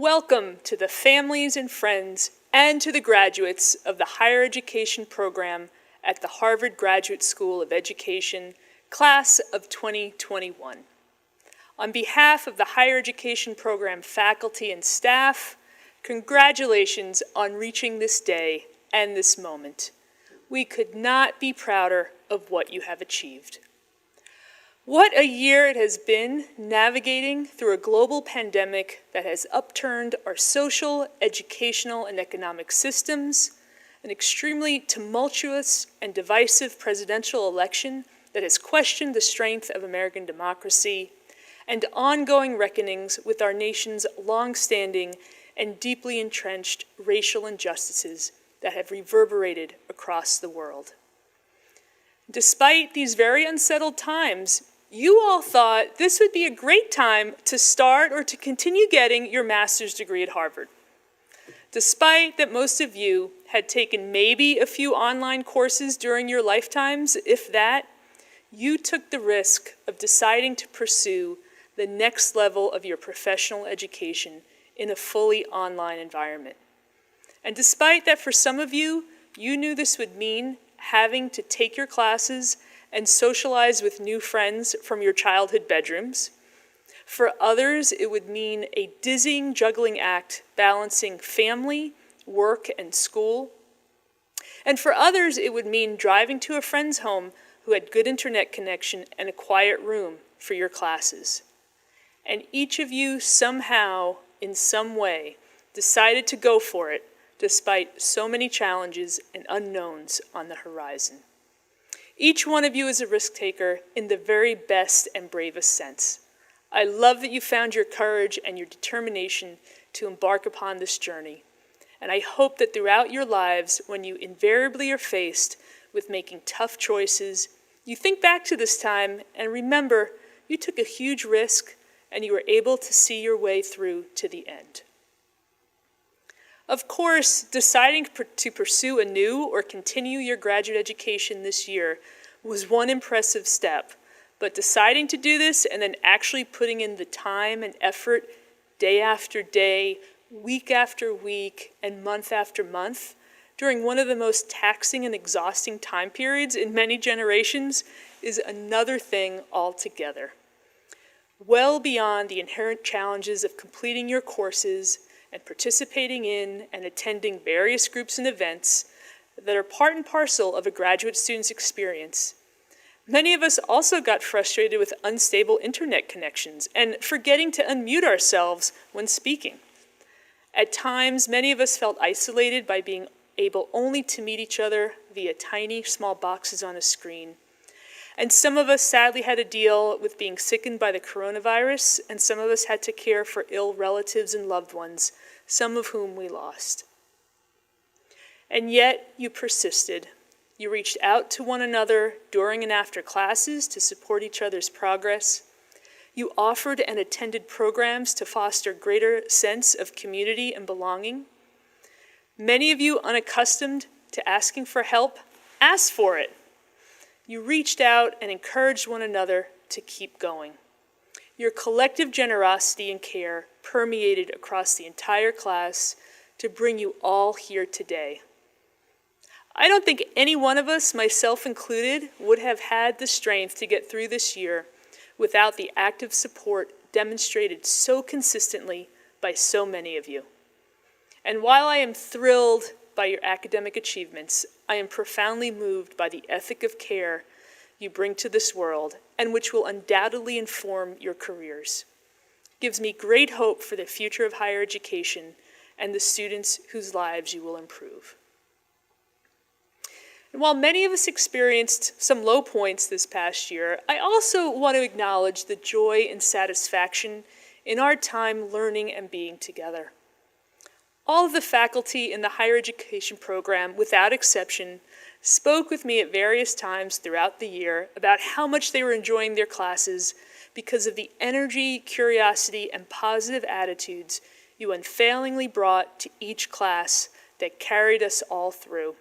Welcome to the families and friends and to the graduates of the higher education program at the Harvard Graduate School of Education, class of 2021. On behalf of the higher education program faculty and staff, congratulations on reaching this day and this moment. We could not be prouder of what you have achieved. What a year it has been navigating through a global pandemic that has upturned our social, educational, and economic systems, an extremely tumultuous and divisive presidential election that has questioned the strength of American democracy, and ongoing reckonings with our nation's long-standing and deeply entrenched racial injustices that have reverberated across the world. Despite these very unsettled times, you all thought this would be a great time to start or to continue getting your master's degree at Harvard. Despite that most of you had taken maybe a few online courses during your lifetimes, if that, you took the risk of deciding to pursue the next level of your professional education in a fully online environment. And despite that for some of you, you knew this would mean having to take your classes and socialize with new friends from your childhood bedrooms. For others, it would mean a dizzying juggling act balancing family, work, and school. And for others, it would mean driving to a friend's home who had good internet connection and a quiet room for your classes. And each of you somehow, in some way, decided to go for it despite so many challenges and unknowns on the horizon. Each one of you is a risk taker in the very best and bravest sense. I love that you found your courage and your determination to embark upon this journey. And I hope that throughout your lives, when you invariably are faced with making tough choices, you think back to this time and remember you took a huge risk and you were able to see your way through to the end. Of course, deciding to pursue a new or continue your graduate education this year was one impressive step, but deciding to do this and then actually putting in the time and effort day after day, week after week, and month after month during one of the most taxing and exhausting time periods in many generations is another thing altogether. Well beyond the inherent challenges of completing your courses and participating in and attending various groups and events that are part and parcel of a graduate student's experience. Many of us also got frustrated with unstable internet connections and forgetting to unmute ourselves when speaking. At times, many of us felt isolated by being able only to meet each other via tiny, small boxes on a screen. And some of us sadly had to deal with being sickened by the coronavirus, and some of us had to care for ill relatives and loved ones, some of whom we lost. And yet you persisted. You reached out to one another during and after classes to support each other's progress. You offered and attended programs to foster greater sense of community and belonging. Many of you, unaccustomed to asking for help, asked for it. You reached out and encouraged one another to keep going. Your collective generosity and care permeated across the entire class to bring you all here today. I don't think any one of us, myself included, would have had the strength to get through this year without the active support demonstrated so consistently by so many of you. And while I am thrilled by your academic achievements, I am profoundly moved by the ethic of care you bring to this world and which will undoubtedly inform your careers. It gives me great hope for the future of higher education and the students whose lives you will improve. And while many of us experienced some low points this past year, I also want to acknowledge the joy and satisfaction in our time learning and being together. All of the faculty in the higher education program, without exception, spoke with me at various times throughout the year about how much they were enjoying their classes because of the energy, curiosity, and positive attitudes you unfailingly brought to each class that carried us all through.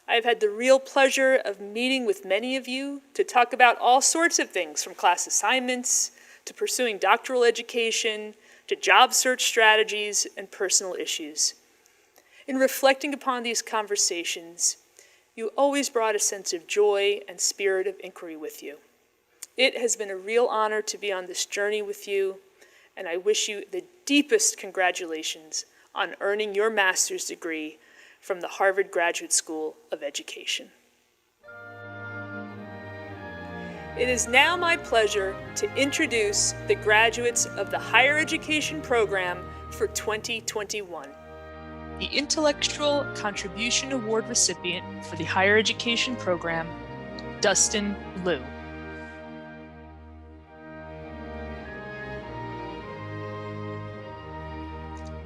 I have had the real pleasure of meeting with many of you to talk about all sorts of things, from class assignments to pursuing doctoral education to job search strategies and personal issues. In reflecting upon these conversations, you always brought a sense of joy and spirit of inquiry with you. It has been a real honor to be on this journey with you, and I wish you the deepest congratulations on earning your master's degree from the Harvard Graduate School of Education. It is now my pleasure to introduce the graduates of the Higher Education Program for 2021. The Intellectual Contribution Award recipient for the Higher Education Program, Dustin Liu.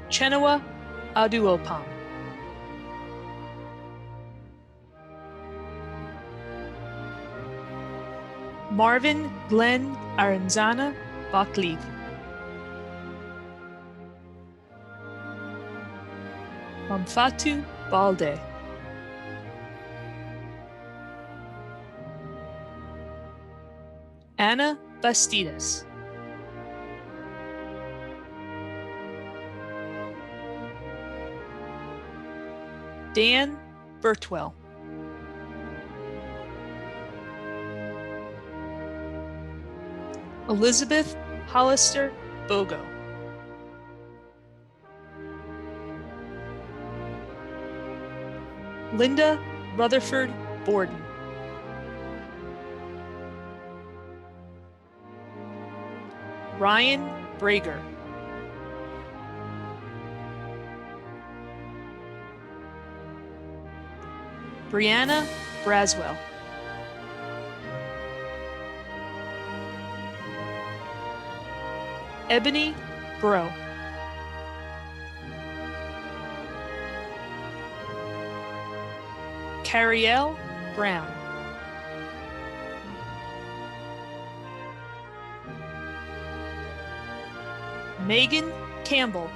Chenua Aduopam. Marvin Glenn Aranzana Bakliv. Mamfatu Balde. Anna Bastidas. Dan Burtwell. Elizabeth Hollister Bogo. Linda Rutherford Borden. Ryan Brager. Brianna Braswell. Ebony Bro. Cariel Brown. Megan Campbell.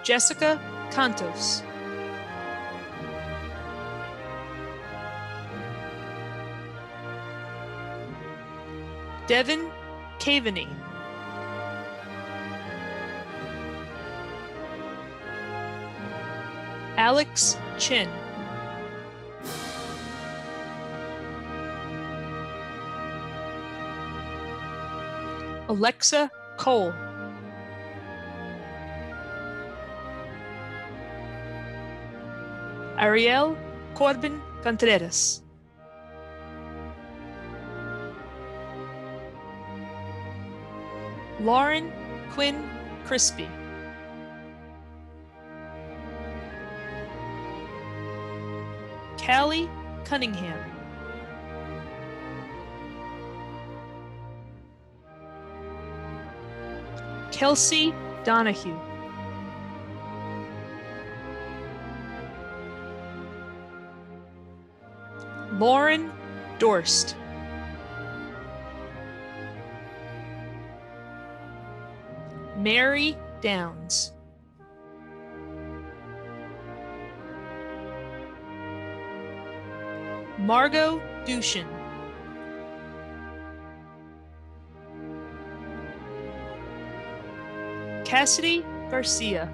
Jessica Cantos. Devin Caveney. Alex Chin. Alexa Cole. Ariel Corbin Contreras. Lauren Quinn Crispi. Callie Cunningham. Kelsey Donahue. Lauren Dorst. Mary Downs. Margot Dushin. Cassidy Garcia.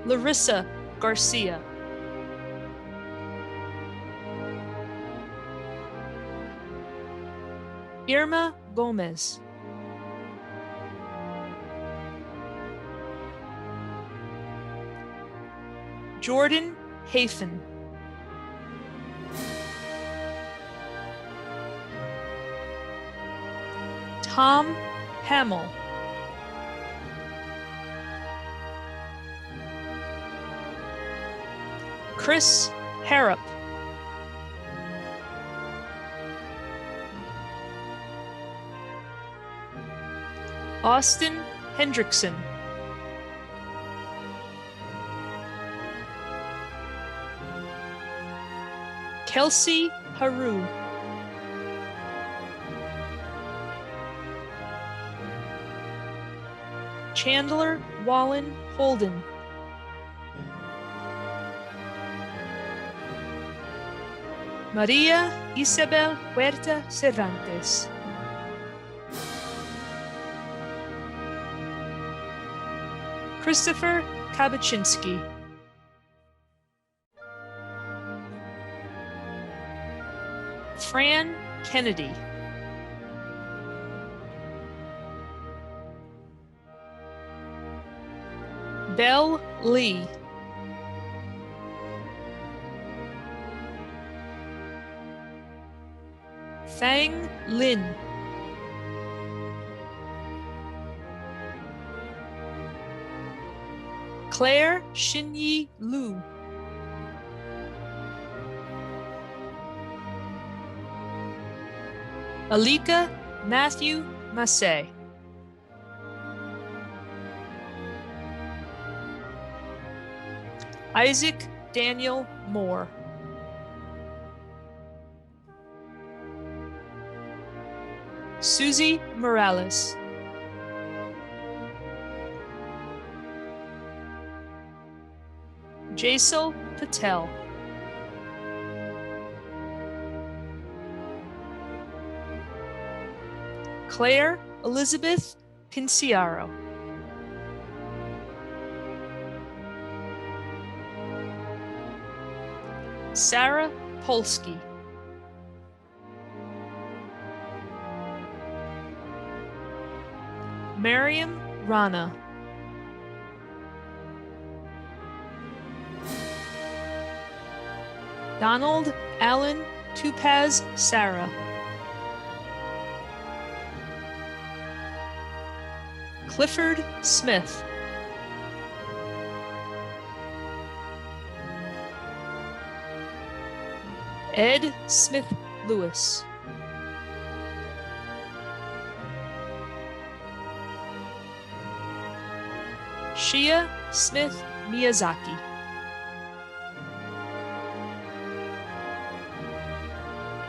Larissa Garcia. Irma Gomez. Jordan Hafen. Tom Hamill. Chris Harrop. Austin Hendrickson. Kelsey Haru. Chandler Wallen Holden. Maria Isabel Huerta Cervantes. Christopher Kabaczynski. Fran Kennedy. Belle Lee. Fang Lin. Claire Xinyi Lu. Alika Matthew Massey. Isaac Daniel Moore. Susie Morales. Jaisal Patel. Claire Elizabeth Pinciaro. Sarah Polsky. Mariam Rana. Donald Allen Tupaz Sarah. Clifford Smith. Ed Smith Lewis. Shia Smith Miyazaki.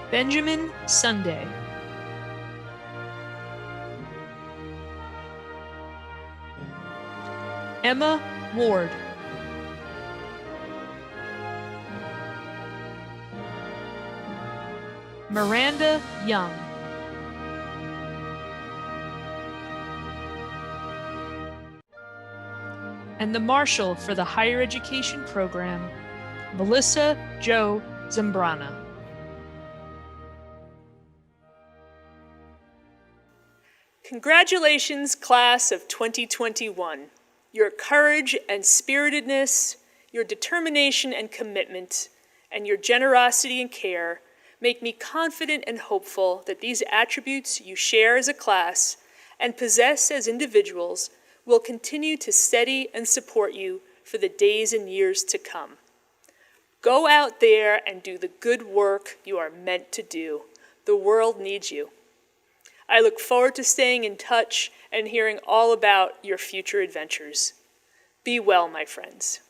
Benjamin Sunday. Emma Ward. Miranda Young. And the Marshal for the Higher Education Program, Melissa Jo Zambrana. Congratulations, class of 2021. Your courage and spiritedness, your determination and commitment, and your generosity and care make me confident and hopeful that these attributes you share as a class and possess as individuals will continue to steady and support you for the days and years to come. Go out there and do the good work you are meant to do. The world needs you. I look forward to staying in touch and hearing all about your future adventures. Be well, my friends.